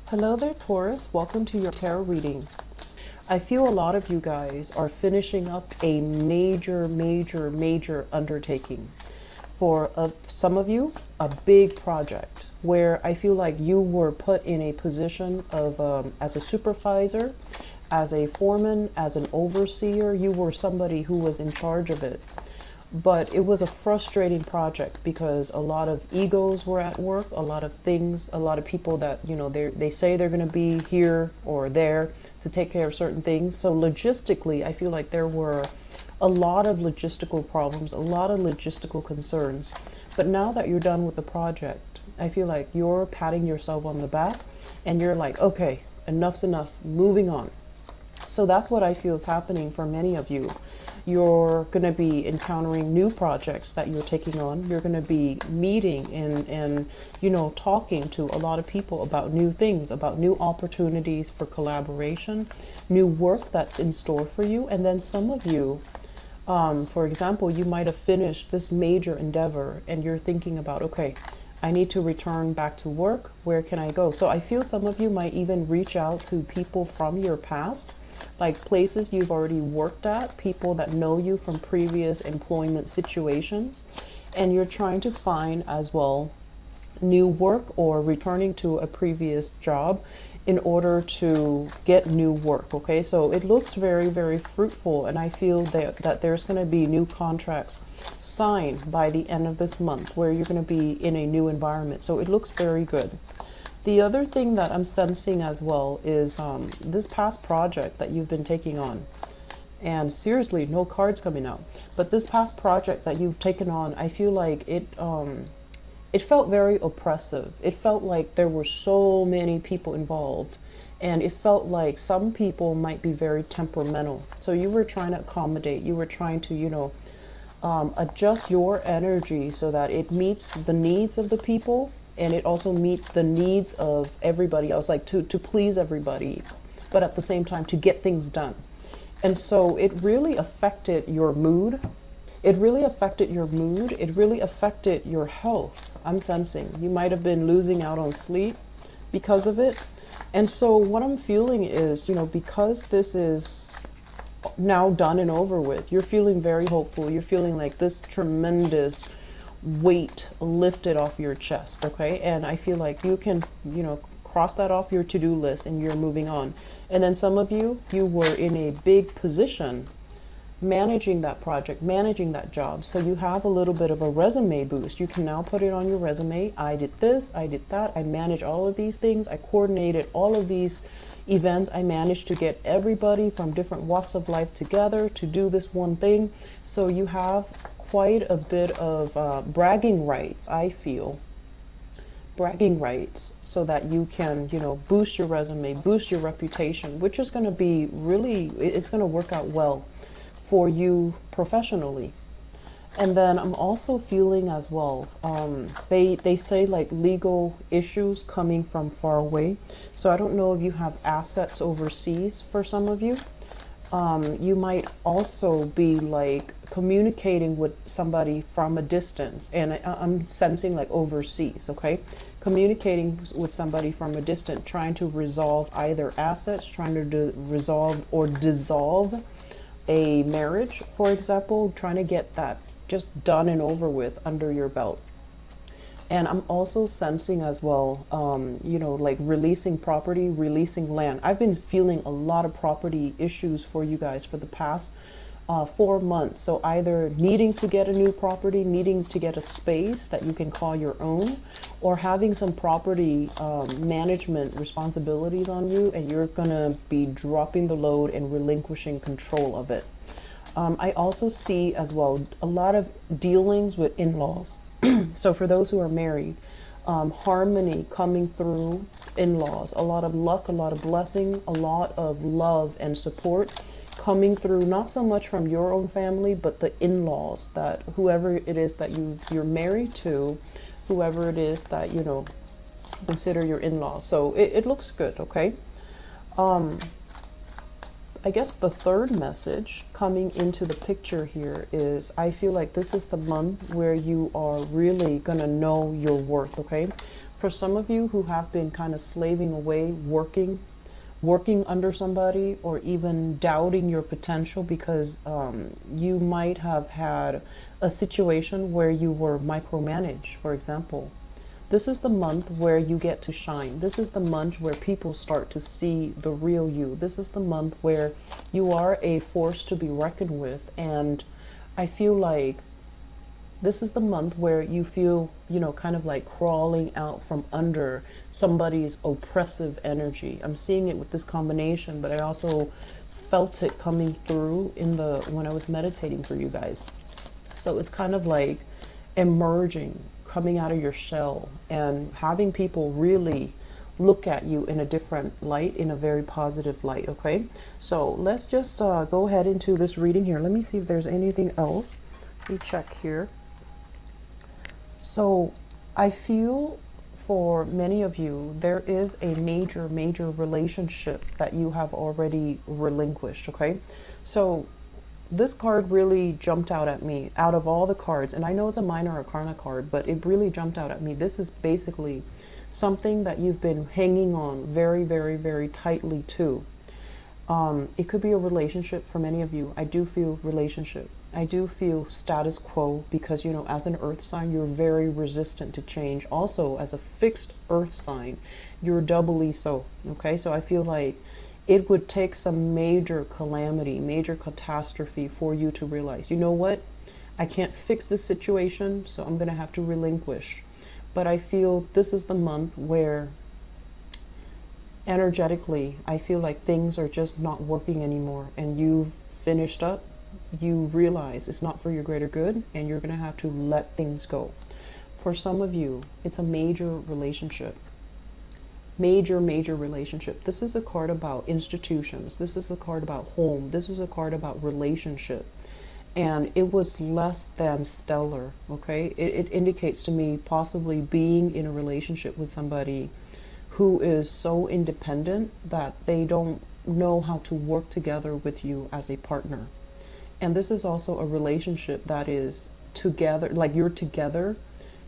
Hello there, Taurus. Welcome to your tarot reading. I feel a lot of you guys are finishing up a major undertaking. For some of you, a big project where I feel like you were put in a position of as a supervisor, as a foreman, as an overseer. You were somebody who was in charge of it. But it was a frustrating project because a lot of egos were at work, a lot of things, a lot of people that, you know, they say they're going to be here or there to take care of certain things. So logistically, I feel like there were a lot of logistical problems, a lot of logistical concerns. But now that you're done with the project, I feel like you're patting yourself on the back and you're like, okay, enough's enough, moving on. So that's what I feel is happening for many of you. You're going to be encountering new projects that you're taking on. You're going to be meeting and you know, talking to a lot of people about new things, about new opportunities for collaboration, new work that's in store for you. And then some of you, for example, you might have finished this major endeavor and you're thinking about, okay, I need to return back to work. Where can I go? So I feel some of you might even reach out to people from your past, like places you've already worked at, people that know you from previous employment situations, and you're trying to find as well new work or returning to a previous job in order to get new work. Okay, so it looks very fruitful, and I feel that there's going to be new contracts signed by the end of this month where you're going to be in a new environment. So it looks very good. The other thing that I'm sensing as well is this past project that you've been taking on. And seriously, no cards coming out. But this past project that you've taken on, I feel like it felt very oppressive. It felt like there were so many people involved. And it felt like some people might be very temperamental. So you were trying to accommodate. You were trying to, you know, adjust your energy so that it meets the needs of the people. And it also meets the needs of everybody else, like to please everybody, but at the same time to get things done. And so it really affected your mood. It really affected your mood. It really affected your health. I'm sensing you might have been losing out on sleep because of it. And so what I'm feeling is, you know, because this is now done and over with, you're feeling very hopeful. You're feeling like this tremendous weight lifted off your chest. Okay, and I feel like you can, you know, cross that off your to-do list and you're moving on. And then some of you were in a big position managing that project, managing that job, so you have a little bit of a resume boost. You can now put it on your resume. I did this, I did that, I managed all of these things, I coordinated all of these events, I managed to get everybody from different walks of life together to do this one thing. So you have quite a bit of bragging rights, I feel. Bragging rights, so that you can, you know, boost your resume, boost your reputation, which is going to be really, it's going to work out well for you professionally. And then I'm also feeling as well, they say like legal issues coming from far away. So I don't know if you have assets overseas for some of you. You might also be like communicating with somebody from a distance, and I'm sensing like overseas. Okay, communicating with somebody from a distance, trying to resolve either assets, trying to resolve or dissolve a marriage, for example, trying to get that just done and over with under your belt. And I'm also sensing as well, you know, like releasing property, releasing land. I've been feeling a lot of property issues for you guys for the past 4 months. So either needing to get a new property, needing to get a space that you can call your own, or having some property management responsibilities on you, and you're going to be dropping the load and relinquishing control of it. I also see as well a lot of dealings with in-laws. So for those who are married, harmony coming through in-laws, a lot of luck, a lot of blessing, a lot of love and support coming through, not so much from your own family, but the in-laws, that whoever it is that you're married to, whoever it is that, you know, consider your in-laws. So it looks good. Okay. I guess the third message coming into the picture here is I feel like this is the month where you are really going to know your worth. Okay. For some of you who have been kind of slaving away, working under somebody, or even doubting your potential because you might have had a situation where you were micromanaged, for example. This is the month where you get to shine. This is the month where people start to see the real you. This is the month where you are a force to be reckoned with. And I feel like this is the month where you feel, kind of like crawling out from under somebody's oppressive energy. I'm seeing it with this combination, but I also felt it coming through when I was meditating for you guys. So it's kind of like emerging, coming out of your shell, and having people really look at you in a different light, in a very positive light. Okay, so let's just go ahead into this reading here. Let me see if there's anything else. Let me check here. So I feel for many of you, there is a major relationship that you have already relinquished. Okay, so this card really jumped out at me out of all the cards, and I know it's a minor arcana card, but it really jumped out at me. This is basically something that you've been hanging on very tightly to. It could be a relationship for many of you. I do feel relationship. I do feel status quo because, as an earth sign, you're very resistant to change. Also, as a fixed earth sign, you're doubly so. Okay, so I feel like it would take some major calamity, major catastrophe for you to realize, you know what? I can't fix this situation, so I'm going to have to relinquish. But I feel this is the month where energetically, I feel like things are just not working anymore, and you've finished up. You realize it's not for your greater good, and you're going to have to let things go. For some of you, it's a major relationship. Major relationship. This is a card about institutions. This is a card about home. This is a card about relationship. And it was less than stellar, okay? It indicates to me possibly being in a relationship with somebody who is so independent that they don't know how to work together with you as a partner. And this is also a relationship that is together, like you're together,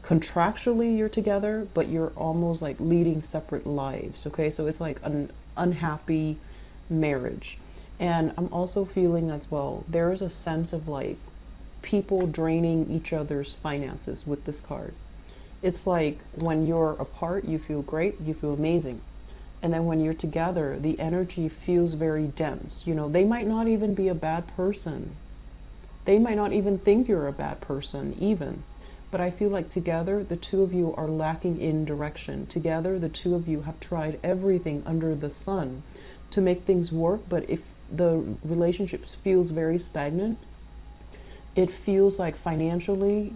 contractually you're together, but you're almost like leading separate lives. Okay, so it's like an unhappy marriage. And I'm also feeling as well, there is a sense of like people draining each other's finances with this card. It's like when you're apart, you feel great, you feel amazing. And then when you're together, the energy feels very dense. They might not even be a bad person. They might not even think you're a bad person even. But I feel like together, the two of you are lacking in direction. Together, the two of you have tried everything under the sun to make things work. But if the relationship feels very stagnant, it feels like financially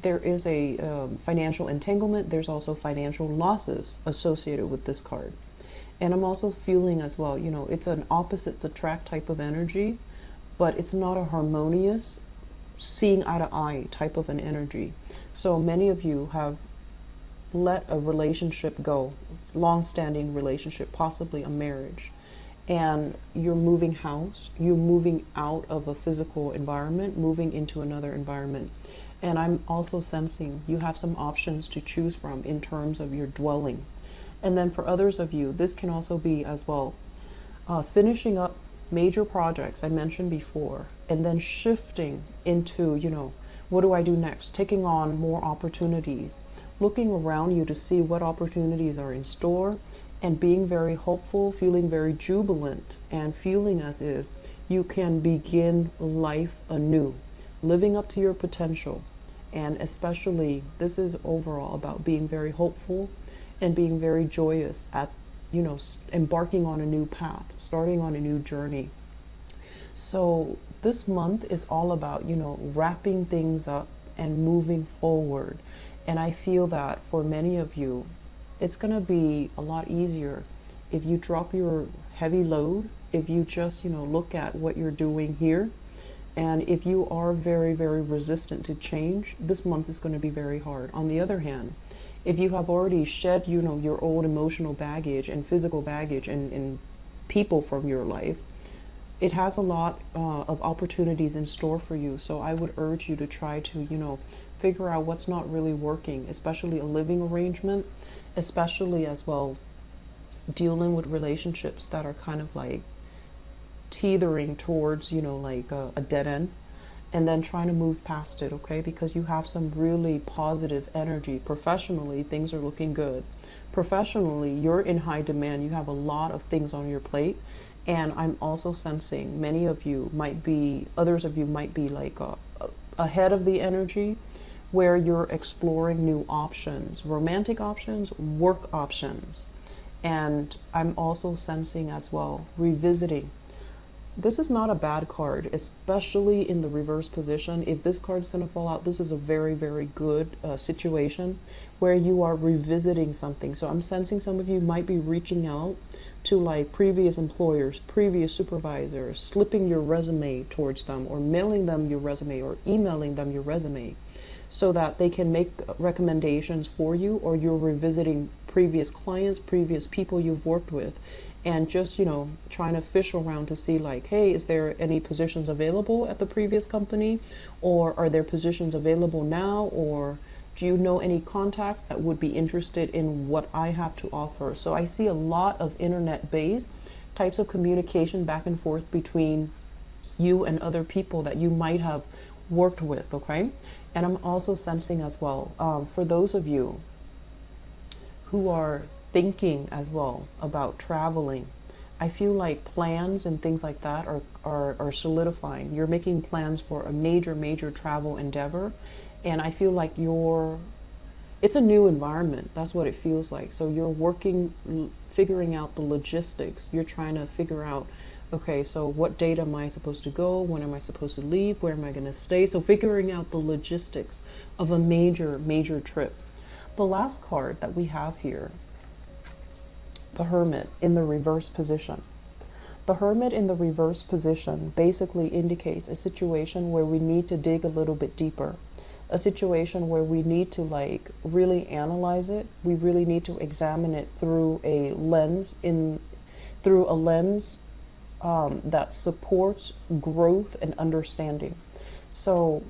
there is a financial entanglement. There's also financial losses associated with this card. And I'm also feeling as well, it's an opposites attract type of energy, but it's not a harmonious, seeing eye to eye type of an energy. So many of you have let a relationship go, long-standing relationship, possibly a marriage, and you're moving house, you're moving out of a physical environment, moving into another environment. And I'm also sensing you have some options to choose from in terms of your dwelling. And then for others of you, this can also be as well, finishing up major projects I mentioned before, and then shifting into, what do I do next? Taking on more opportunities, looking around you to see what opportunities are in store, and being very hopeful, feeling very jubilant, and feeling as if you can begin life anew, living up to your potential. And especially, this is overall about being very hopeful and being very joyous at, embarking on a new path, starting on a new journey. So this month is all about, wrapping things up and moving forward. And I feel that for many of you, it's going to be a lot easier if you drop your heavy load, if you just, look at what you're doing here. And if you are very resistant to change, this month is going to be very hard. On the other hand, if you have already shed, your old emotional baggage and physical baggage and people from your life, it has a lot of opportunities in store for you. So I would urge you to try to, figure out what's not really working, especially a living arrangement, especially as well dealing with relationships that are kind of like teetering towards, you know, like a dead end, and then trying to move past it, okay? Because you have some really positive energy. Professionally, things are looking good. Professionally, you're in high demand. You have a lot of things on your plate. And I'm also sensing many of you might be, others of you might be like ahead of the energy, where you're exploring new options, romantic options, work options. And I'm also sensing as well, revisiting. This is not a bad card, especially in the reverse position. If this card is going to fall out, this is a very, very good situation where you are revisiting something. So I'm sensing some of you might be reaching out to like previous employers, previous supervisors, slipping your resume towards them, or mailing them your resume, or emailing them your resume, so that they can make recommendations for you, or you're revisiting previous clients, previous people you've worked with, and just, you know, trying to fish around to see like, hey, is there any positions available at the previous company, or are there positions available now, or do you know any contacts that would be interested in what I have to offer? So I see a lot of internet-based types of communication back and forth between you and other people that you might have worked with, okay? And I'm also sensing as well, for those of you who are thinking as well about traveling, I feel like plans and things like that are solidifying. You're making plans for a major travel endeavor, and I feel like it's a new environment. That's what it feels like. So you're working, figuring out the logistics. You're trying to figure out, okay, so what date am I supposed to go? When am I supposed to leave? Where am I going to stay? So figuring out the logistics of a major trip. The last card that we have here, the Hermit in the reverse position. The Hermit in the reverse position basically indicates a situation where we need to dig a little bit deeper. A situation where we need to like really analyze it. We really need to examine it through a lens that supports growth and understanding. So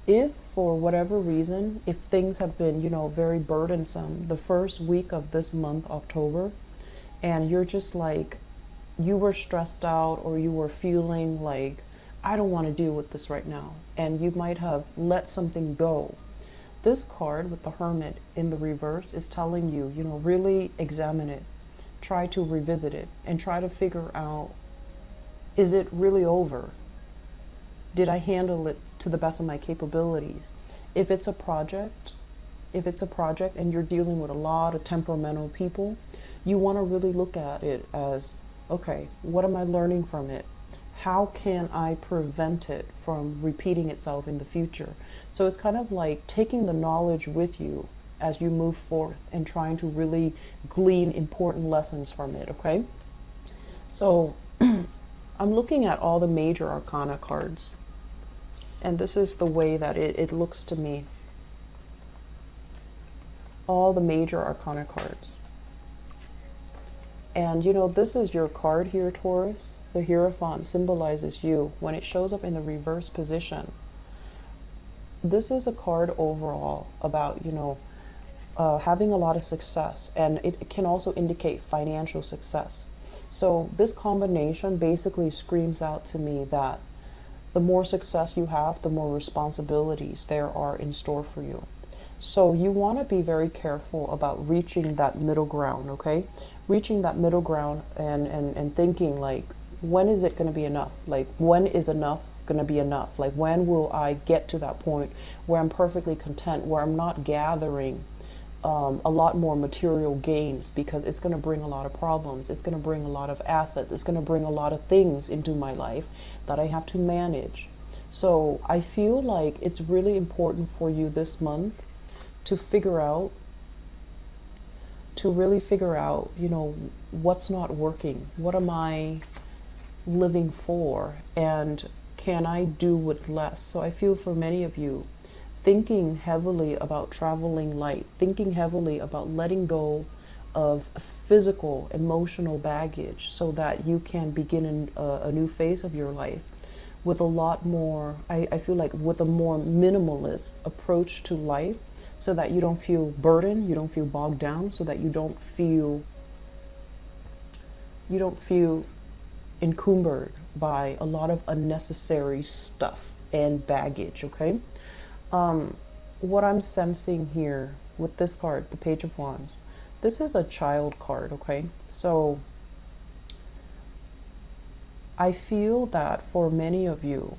if for whatever reason, if things have been, you know, very burdensome the first week of this month, October, and you're just like, you were stressed out, or you were feeling like, I don't want to deal with this right now, and you might have let something go. This card with the Hermit in the reverse is telling you, you know, really examine it, try to revisit it, and try to figure out, is it really over? Did I handle it to the best of my capabilities? If it's a project and you're dealing with a lot of temperamental people, you want to really look at it as, okay, what am I learning from it? How can I prevent it from repeating itself in the future? So it's kind of like taking the knowledge with you as you move forth and trying to really glean important lessons from it, okay? So I'm looking at all the major arcana cards, and this is the way that it looks to me. All the major arcana cards. And you know, this is your card here, Taurus. The Hierophant symbolizes you. When it shows up in the reverse position, this is a card overall about, you know, having a lot of success, and it can also indicate financial success. So this combination basically screams out to me that the more success you have, the more responsibilities there are in store for you. So you want to be very careful about reaching that middle ground, okay? Reaching that middle ground and thinking like, when is it going to be enough? Like, when is enough going to be enough? Like, when will I get to that point where I'm perfectly content, where I'm not gathering a lot more material gains, because it's going to bring a lot of problems. It's going to bring a lot of assets. It's going to bring a lot of things into my life that I have to manage. So I feel like it's really important for you this month to really figure out, you know, what's not working. What am I living for? And can I do with less? So I feel for many of you, thinking heavily about traveling light, thinking heavily about letting go of physical, emotional baggage so that you can begin a new phase of your life with a lot more, I feel like with a more minimalist approach to life, so that you don't feel burdened, you don't feel bogged down, so that you don't feel encumbered by a lot of unnecessary stuff and baggage, okay? What I'm sensing here with this card, the Page of Wands, this is a child card, okay? So I feel that for many of you,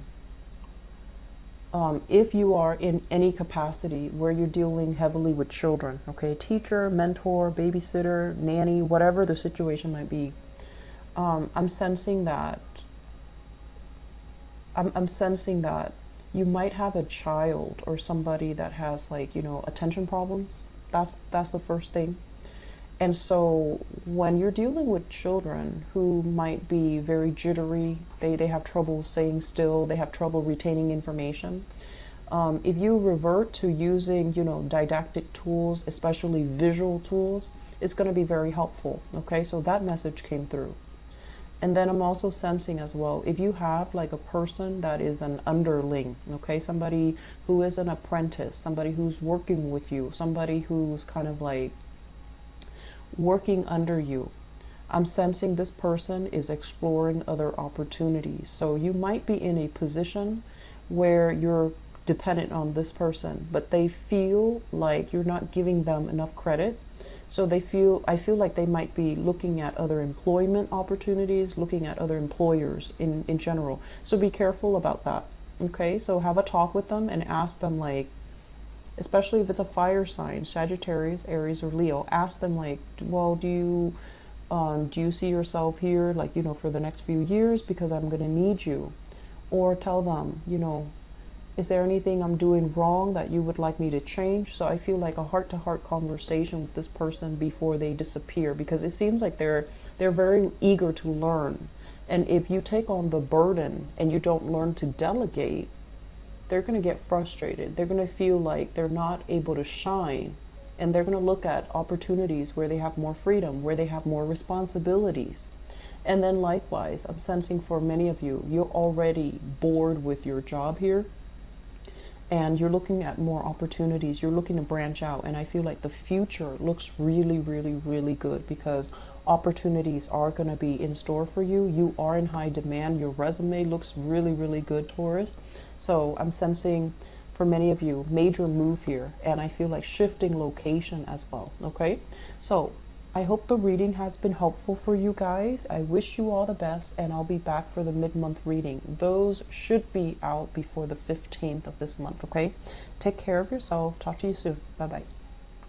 if you are in any capacity where you're dealing heavily with children, okay, teacher, mentor, babysitter, nanny, whatever the situation might be, I'm sensing that you might have a child or somebody that has, like, you know, attention problems. That's the first thing. And so when you're dealing with children who might be very jittery, they have trouble staying still, they have trouble retaining information, if you revert to using, you know, didactic tools, especially visual tools, it's going to be very helpful. Okay, so that message came through. And then I'm also sensing as well, if you have like a person that is an underling, okay, somebody who is an apprentice, somebody who's working with you, somebody who's kind of like working under you, I'm sensing this person is exploring other opportunities. So you might be in a position where you're dependent on this person, but they feel like you're not giving them enough credit. So I feel like they might be looking at other employment opportunities, looking at other employers in general. So be careful about that. Okay, so have a talk with them and ask them, like, especially if it's a fire sign, Sagittarius, Aries, or Leo, ask them, like, well, do you see yourself here, like, you know, for the next few years, because I'm going to need you? Or tell them, you know, is there anything I'm doing wrong that you would like me to change? So I feel like a heart-to-heart conversation with this person before they disappear, because it seems like they're very eager to learn. And if you take on the burden and you don't learn to delegate, they're going to get frustrated. They're going to feel like they're not able to shine. And they're going to look at opportunities where they have more freedom, where they have more responsibilities. And then likewise, I'm sensing for many of you, you're already bored with your job here. And you're looking at more opportunities. You're looking to branch out. And I feel like the future looks really, really, really good, because opportunities are going to be in store for you. You are in high demand. Your resume looks really, really good, Taurus. So I'm sensing for many of you, major move here. And I feel like shifting location as well. Okay. So I hope the reading has been helpful for you guys. I wish you all the best, and I'll be back for the mid-month reading. Those should be out before the 15th of this month, okay? Take care of yourself. Talk to you soon. Bye-bye.